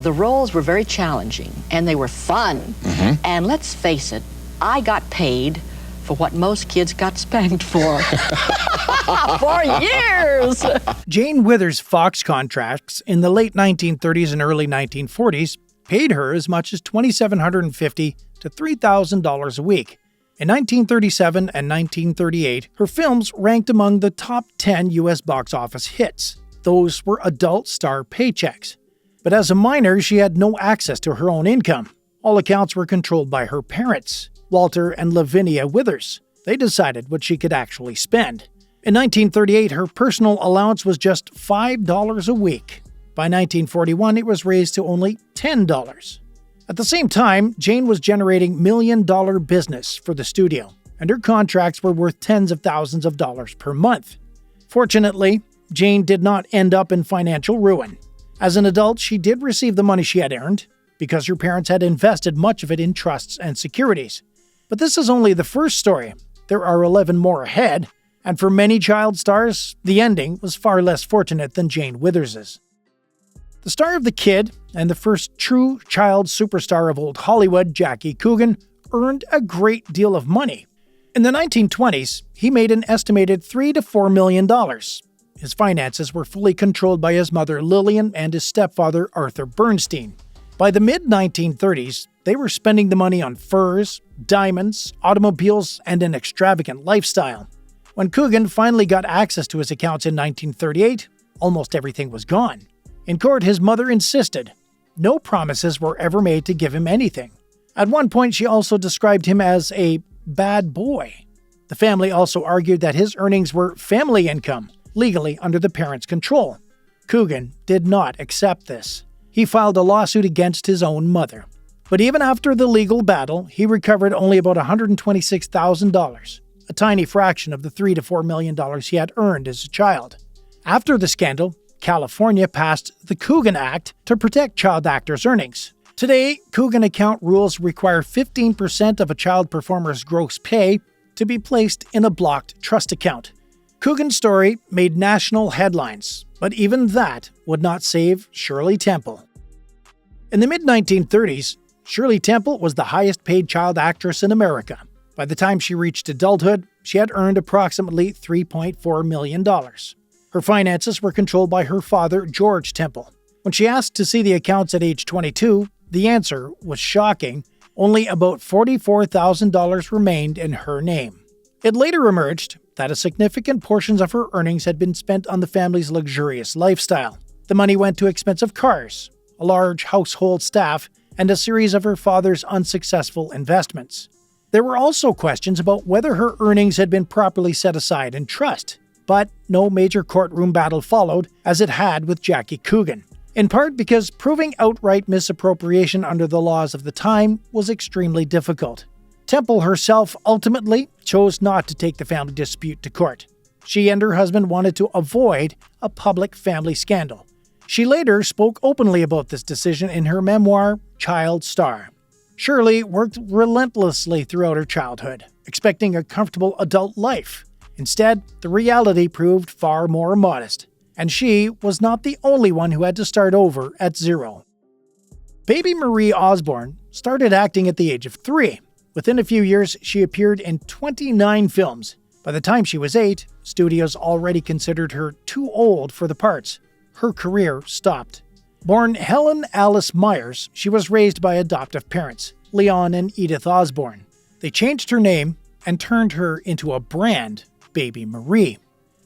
The roles were very challenging, and they were fun. Mm-hmm. And let's face it, I got paid for what most kids got spanked for. For years! Jane Withers' Fox contracts in the late 1930s and early 1940s paid her as much as $2,750 to $3,000 a week. In 1937 and 1938, her films ranked among the top 10 U.S. box office hits. Those were adult star paychecks. But as a minor, she had no access to her own income. All accounts were controlled by her parents, Walter and Lavinia Withers. They decided what she could actually spend. In 1938, her personal allowance was just $5 a week. By 1941, it was raised to only $10. At the same time, Jane was generating million-dollar business for the studio, and her contracts were worth tens of thousands of dollars per month. Fortunately, Jane did not end up in financial ruin. As an adult, she did receive the money she had earned, because her parents had invested much of it in trusts and securities. But this is only the first story. There are 11 more ahead, and for many child stars, the ending was far less fortunate than Jane Withers's. The star of The Kid, and the first true child superstar of old Hollywood, Jackie Coogan, earned a great deal of money. In the 1920s, he made an estimated $3 to $4 million. His finances were fully controlled by his mother Lillian and his stepfather Arthur Bernstein. By the mid-1930s, they were spending the money on furs, diamonds, automobiles, and an extravagant lifestyle. When Coogan finally got access to his accounts in 1938, almost everything was gone. In court, his mother insisted. No promises were ever made to give him anything. At one point, she also described him as a bad boy. The family also argued that his earnings were family income, legally under the parents' control. Coogan did not accept this. He filed a lawsuit against his own mother. But even after the legal battle, he recovered only about $126,000, a tiny fraction of the $3 to $4 million he had earned as a child. After the scandal, California passed the Coogan Act to protect child actors' earnings. Today, Coogan account rules require 15% of a child performer's gross pay to be placed in a blocked trust account. Coogan's story made national headlines, but even that would not save Shirley Temple. In the mid-1930s, Shirley Temple was the highest-paid child actress in America. By the time she reached adulthood, she had earned approximately $3.4 million. Her finances were controlled by her father, George Temple. When she asked to see the accounts at age 22, the answer was shocking. Only about $44,000 remained in her name. It later emerged that a significant portion of her earnings had been spent on the family's luxurious lifestyle. The money went to expensive cars, a large household staff, and a series of her father's unsuccessful investments. There were also questions about whether her earnings had been properly set aside in trust, but no major courtroom battle followed, as it had with Jackie Coogan, in part because proving outright misappropriation under the laws of the time was extremely difficult. Temple herself ultimately chose not to take the family dispute to court. She and her husband wanted to avoid a public family scandal. She later spoke openly about this decision in her memoir, Child Star. Shirley worked relentlessly throughout her childhood, expecting a comfortable adult life. Instead, the reality proved far more modest, and she was not the only one who had to start over at zero. Baby Marie Osborne started acting at the age of 3. Within a few years, she appeared in 29 films. By the time she was 8, studios already considered her too old for the parts. Her career stopped. Born Helen Alice Myers, she was raised by adoptive parents, Leon and Edith Osborne. They changed her name and turned her into a brand, Baby Marie.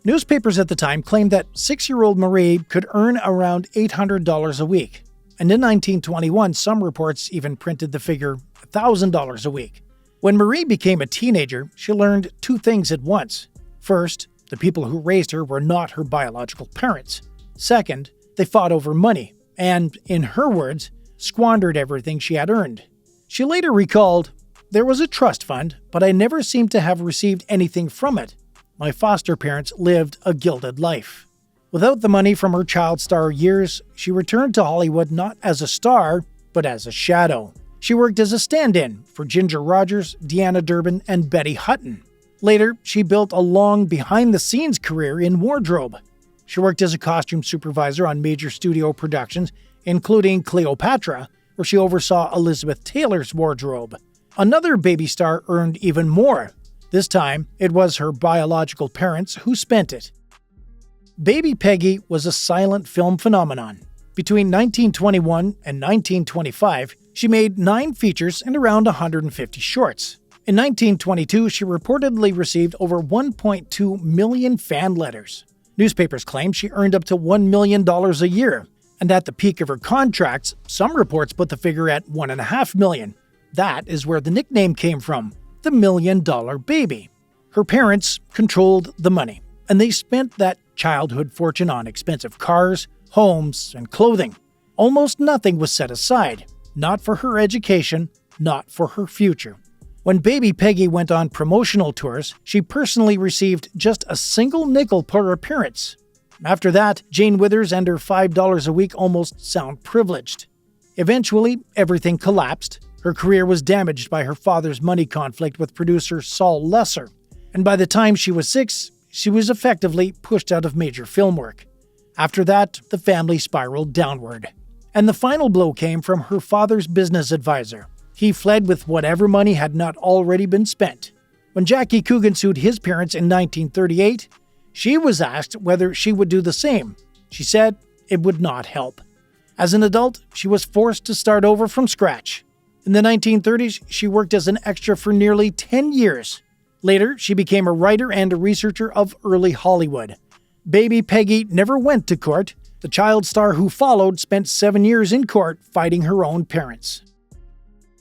Newspapers at the time claimed that 6-year-old Marie could earn around $800 a week. And in 1921, some reports even printed the figure $1,000 a week. When Marie became a teenager, she learned 2 things at once. First, the people who raised her were not her biological parents. Second, they fought over money and, in her words, squandered everything she had earned. She later recalled, "There was a trust fund, but I never seemed to have received anything from it. My foster parents lived a gilded life." Without the money from her child star years, she returned to Hollywood not as a star, but as a shadow. She worked as a stand-in for Ginger Rogers, Deanna Durbin, and Betty Hutton. Later, she built a long behind-the-scenes career in wardrobe. She worked as a costume supervisor on major studio productions including Cleopatra, where she oversaw Elizabeth Taylor's wardrobe. Another baby star earned even more. This time, it was her biological parents who spent it. Baby Peggy was a silent film phenomenon. Between 1921 and 1925, she made 9 features and around 150 shorts. In 1922, she reportedly received over 1.2 million fan letters. Newspapers claim she earned up to $1 million a year, and at the peak of her contracts, some reports put the figure at $1.5 million. That is where the nickname came from, the $1 Million Baby. Her parents controlled the money, and they spent that childhood fortune on expensive cars, homes, and clothing. Almost nothing was set aside, not for her education, not for her future. When baby Peggy went on promotional tours, she personally received just a single nickel per appearance. After that, Jane Withers and her $5 a week almost sound privileged. Eventually, everything collapsed. Her career was damaged by her father's money conflict with producer Saul Lesser, and by the time she was 6, she was effectively pushed out of major film work. After that, the family spiraled downward. And the final blow came from her father's business advisor. He fled with whatever money had not already been spent. When Jackie Coogan sued his parents in 1938, she was asked whether she would do the same. She said it would not help. As an adult, she was forced to start over from scratch. In the 1930s, she worked as an extra for nearly 10 years. Later, she became a writer and a researcher of early Hollywood. Baby Peggy never went to court. The child star who followed spent 7 years in court fighting her own parents.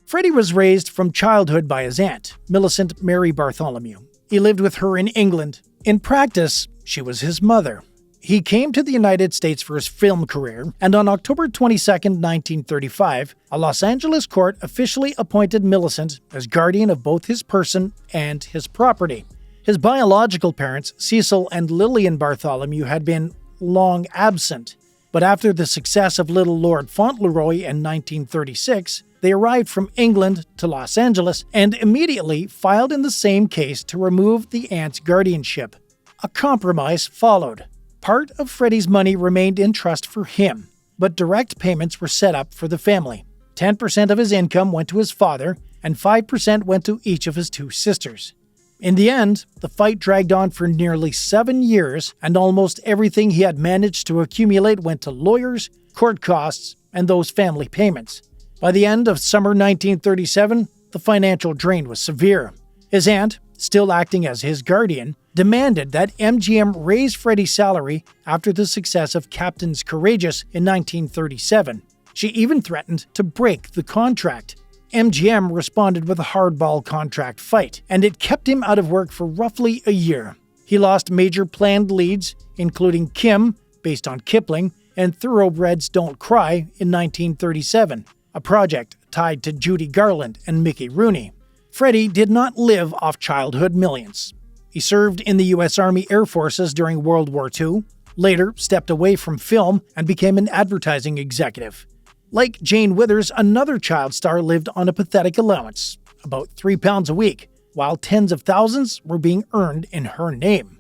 Freddie was raised from childhood by his aunt, Millicent Marie Bartholomew. He lived with her in England. In practice, she was his mother. He came to the United States for his film career, and on October 22, 1935, a Los Angeles court officially appointed Millicent as guardian of both his person and his property. His biological parents, Cecil and Lillian Bartholomew, had been long absent, but after the success of Little Lord Fauntleroy in 1936, they arrived from England to Los Angeles and immediately filed in the same case to remove the aunt's guardianship. A compromise followed. Part of Freddie's money remained in trust for him, but direct payments were set up for the family. 10% of his income went to his father, and 5% went to each of his 2 sisters. In the end, the fight dragged on for nearly 7 years, and almost everything he had managed to accumulate went to lawyers, court costs, and those family payments. By the end of summer 1937, the financial drain was severe. His aunt, still acting as his guardian, demanded that MGM raise Freddie's salary after the success of Captains Courageous in 1937. She even threatened to break the contract. MGM responded with a hardball contract fight, and it kept him out of work for roughly a year. He lost major planned leads, including Kim, based on Kipling, and Thoroughbreds Don't Cry in 1937, a project tied to Judy Garland and Mickey Rooney. Freddie did not live off childhood millions. He served in the U.S. Army Air Forces during World War II, later stepped away from film and became an advertising executive. Like Jane Withers, another child star lived on a pathetic allowance, about £3 a week, while tens of thousands were being earned in her name.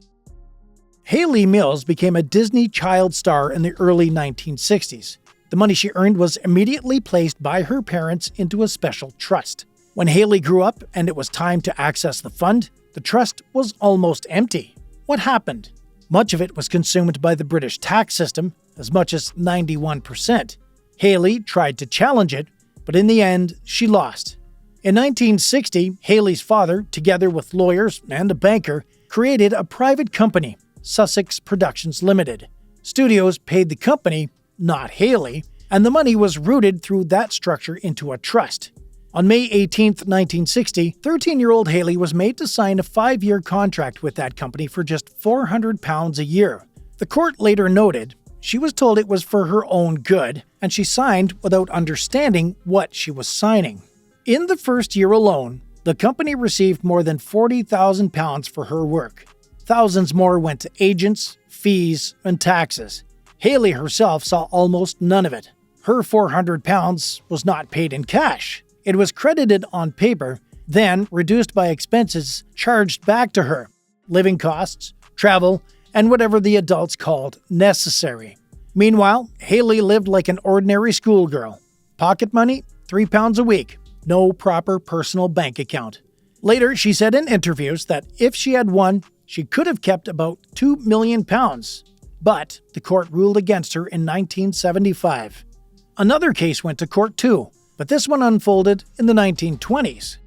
Hayley Mills became a Disney child star in the early 1960s. The money she earned was immediately placed by her parents into a special trust. When Hayley grew up and it was time to access the fund, the trust was almost empty. What happened? Much of it was consumed by the British tax system, as much as 91%. Hayley tried to challenge it, but in the end, she lost. In 1960, Hayley's father, together with lawyers and a banker, created a private company, Sussex Productions Limited. Studios paid the company, not Hayley, and the money was routed through that structure into a trust. On May 18, 1960, 13-year-old Hayley was made to sign a 5-year contract with that company for just £400 a year. The court later noted she was told it was for her own good, and she signed without understanding what she was signing. In the first year alone, the company received more than £40,000 for her work. Thousands more went to agents, fees, and taxes. Hayley herself saw almost none of it. Her £400 was not paid in cash. It was credited on paper, then reduced by expenses charged back to her, living costs, travel, and whatever the adults called necessary. Meanwhile, Hayley lived like an ordinary schoolgirl. Pocket money, £3 a week. No proper personal bank account. Later, she said in interviews that if she had won, she could have kept about £2 million. But the court ruled against her in 1975. Another case went to court too, but this one unfolded in the 1920s.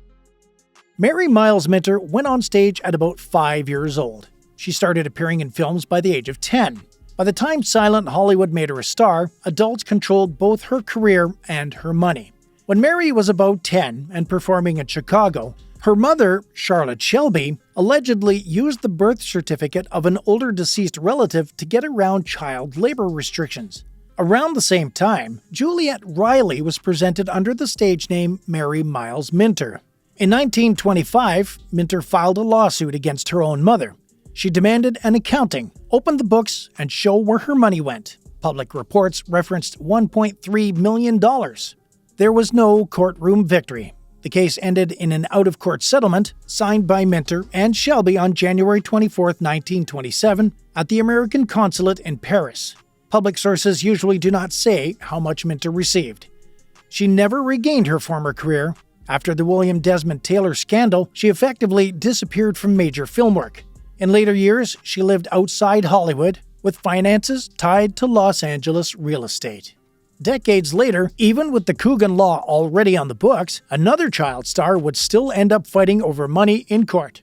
Mary Miles Minter went on stage at about 5 years old. She started appearing in films by the age of 10. By the time silent Hollywood made her a star, adults controlled both her career and her money. When Mary was about 10 and performing in Chicago, her mother, Charlotte Shelby, allegedly used the birth certificate of an older deceased relative to get around child labor restrictions. Around the same time, Juliet Riley was presented under the stage name Mary Miles Minter. In 1925, Minter filed a lawsuit against her own mother. She demanded an accounting, open the books, and show where her money went. Public reports referenced $1.3 million. There was no courtroom victory. The case ended in an out-of-court settlement signed by Minter and Shelby on January 24, 1927, at the American consulate in Paris. Public sources usually do not say how much Minter received. She never regained her former career. After the William Desmond Taylor scandal, she effectively disappeared from major film work. In later years, she lived outside Hollywood, with finances tied to Los Angeles real estate. Decades later, even with the Coogan law already on the books, another child star would still end up fighting over money in court.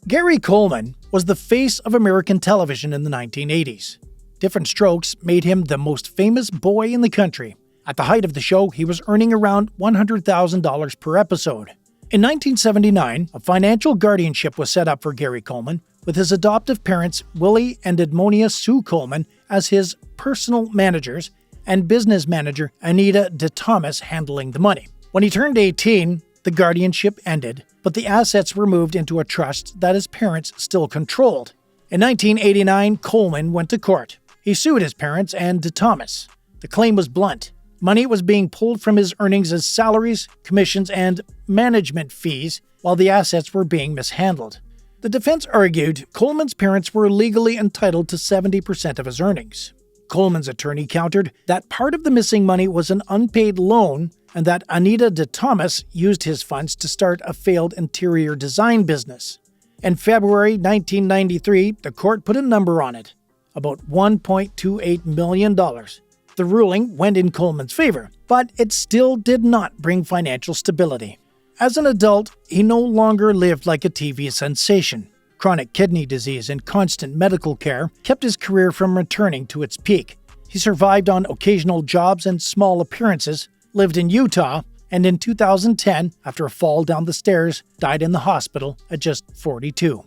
Gary Coleman was the face of American television in the 1980s. Different Strokes made him the most famous boy in the country. At the height of the show, he was earning around $100,000 per episode. In 1979, a financial guardianship was set up for Gary Coleman, with his adoptive parents Willie and Edmonia Sue Coleman as his personal managers, and business manager Anita DeThomas handling the money. When he turned 18, the guardianship ended, but the assets were moved into a trust that his parents still controlled. In 1989, Coleman went to court. He sued his parents and DeThomas. The claim was blunt. Money was being pulled from his earnings as salaries, commissions, and management fees, while the assets were being mishandled. The defense argued Coleman's parents were legally entitled to 70% of his earnings. Coleman's attorney countered that part of the missing money was an unpaid loan and that Anita DeThomas used his funds to start a failed interior design business. In February 1993, the court put a number on it, about $1.28 million. The ruling went in Coleman's favor, but it still did not bring financial stability. As an adult, he no longer lived like a TV sensation. Chronic kidney disease and constant medical care kept his career from returning to its peak. He survived on occasional jobs and small appearances, lived in Utah, and in 2010, after a fall down the stairs, died in the hospital at just 42.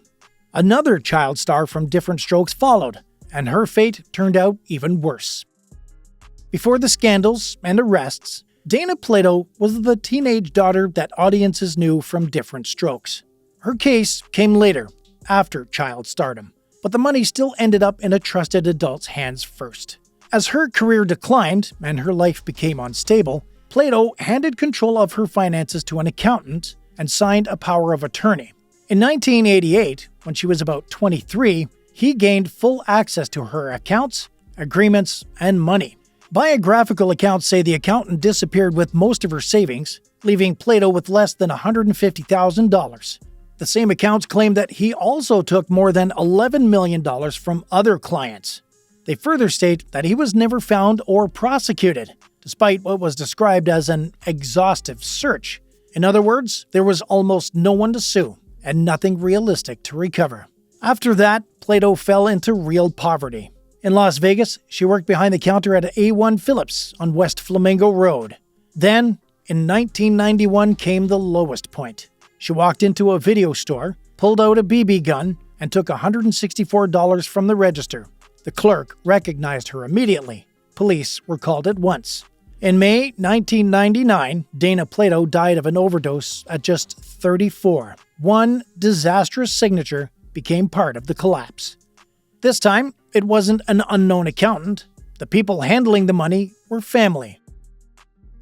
Another child star from Different Strokes followed, and her fate turned out even worse. Before the scandals and arrests, Dana Plato was the teenage daughter that audiences knew from Different Strokes. Her case came later, after child stardom, but the money still ended up in a trusted adult's hands first. As her career declined and her life became unstable, Plato handed control of her finances to an accountant and signed a power of attorney. In 1988, when she was about 23, he gained full access to her accounts, agreements, and money. Biographical accounts say the accountant disappeared with most of her savings, leaving Plato with less than $150,000. The same accounts claim that he also took more than $11 million from other clients. They further state that he was never found or prosecuted, despite what was described as an exhaustive search. In other words, there was almost no one to sue and nothing realistic to recover. After that, Plato fell into real poverty. In Las Vegas, she worked behind the counter at A1 Phillips on West Flamingo Road. Then, in 1991 came the lowest point. She walked into a video store, pulled out a BB gun, and took $164 from the register. The clerk recognized her immediately. Police were called at once. In May 1999, Dana Plato died of an overdose at just 34. One disastrous signature became part of the collapse. This time, it wasn't an unknown accountant. The people handling the money were family.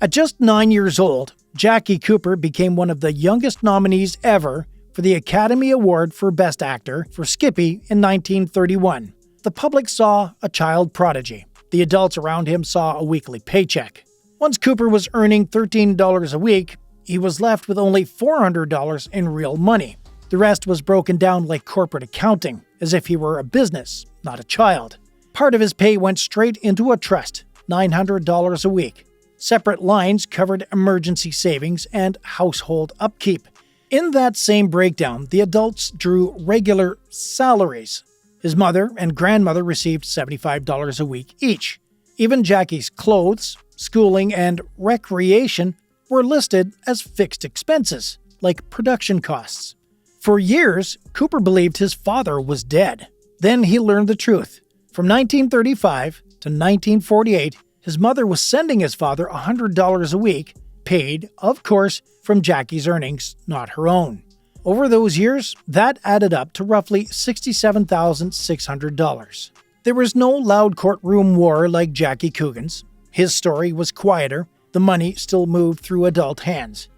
At just 9 years old, Jackie Cooper became one of the youngest nominees ever for the Academy Award for Best Actor for Skippy in 1931. The public saw a child prodigy. The adults around him saw a weekly paycheck. Once Cooper was earning $13 a week, he was left with only $400 in real money. The rest was broken down like corporate accounting, as if he were a business, not a child. Part of his pay went straight into a trust, $900 a week. Separate lines covered emergency savings and household upkeep. In that same breakdown, the adults drew regular salaries. His mother and grandmother received $75 a week each. Even Jackie's clothes, schooling, and recreation were listed as fixed expenses, like production costs. For years, Cooper believed his father was dead. Then he learned the truth. From 1935 to 1948, his mother was sending his father $100 a week, paid, of course, from Jackie's earnings, not her own. Over those years, that added up to roughly $67,600. There was no loud courtroom war like Jackie Coogan's. His story was quieter. The money still moved through adult hands.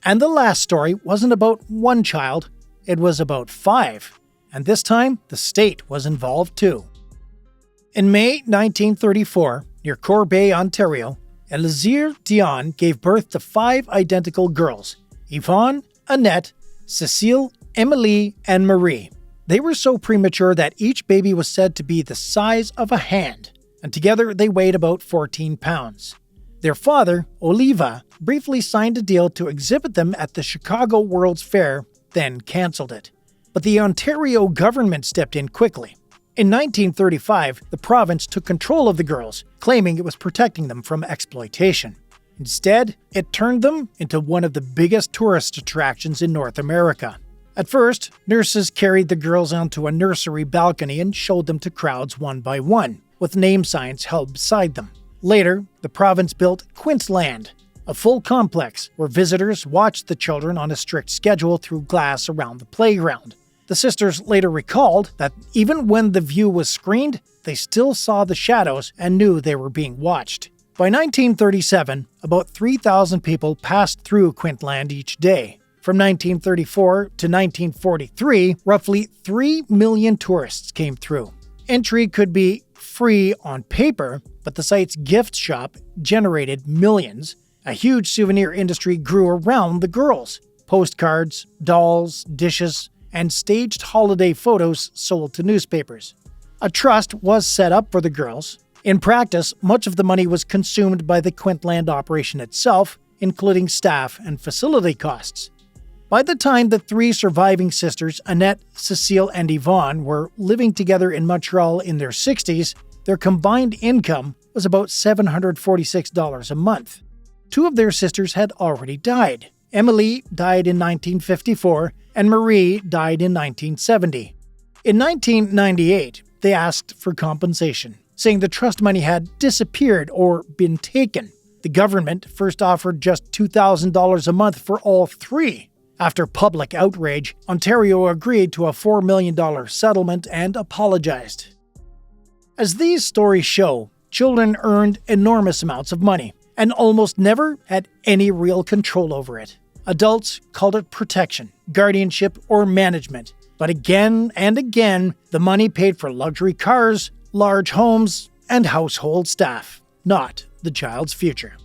And the last story wasn't about one child, it was about 5. And this time, the state was involved too. In May 1934, near Corbeil, Ontario, Elizire Dionne gave birth to 5 identical girls: Yvonne, Annette, Cecile, Emily, and Marie. They were so premature that each baby was said to be the size of a hand, and together they weighed about 14 pounds. Their father, Oliva, briefly signed a deal to exhibit them at the Chicago World's Fair, then cancelled it. But the Ontario government stepped in quickly. In 1935, the province took control of the girls, claiming it was protecting them from exploitation. Instead, it turned them into one of the biggest tourist attractions in North America. At first, nurses carried the girls onto a nursery balcony and showed them to crowds one by one, with name signs held beside them. Later, the province built Quintland, a full complex where visitors watched the children on a strict schedule through glass around the playground. The sisters later recalled that even when the view was screened, they still saw the shadows and knew they were being watched. By 1937, about 3,000 people passed through Quintland each day. From 1934 to 1943, roughly 3 million tourists came through. Entry could be free on paper, but the site's gift shop generated millions. A huge souvenir industry grew around the girls. Postcards, dolls, dishes, and staged holiday photos sold to newspapers. A trust was set up for the girls. In practice, much of the money was consumed by the Quintland operation itself, including staff and facility costs. By the time the 3 surviving sisters, Annette, Cecile, and Yvonne, were living together in Montreal in their 60s, their combined income was about $746 a month. 2 of their sisters had already died. Emily died in 1954, and Marie died in 1970. In 1998, they asked for compensation, saying the trust money had disappeared or been taken. The government first offered just $2,000 a month for all 3. After public outrage, Ontario agreed to a $4 million settlement and apologized. As these stories show, children earned enormous amounts of money and almost never had any real control over it. Adults called it protection, guardianship, or management. But again and again, the money paid for luxury cars, large homes, and household staff, not the child's future.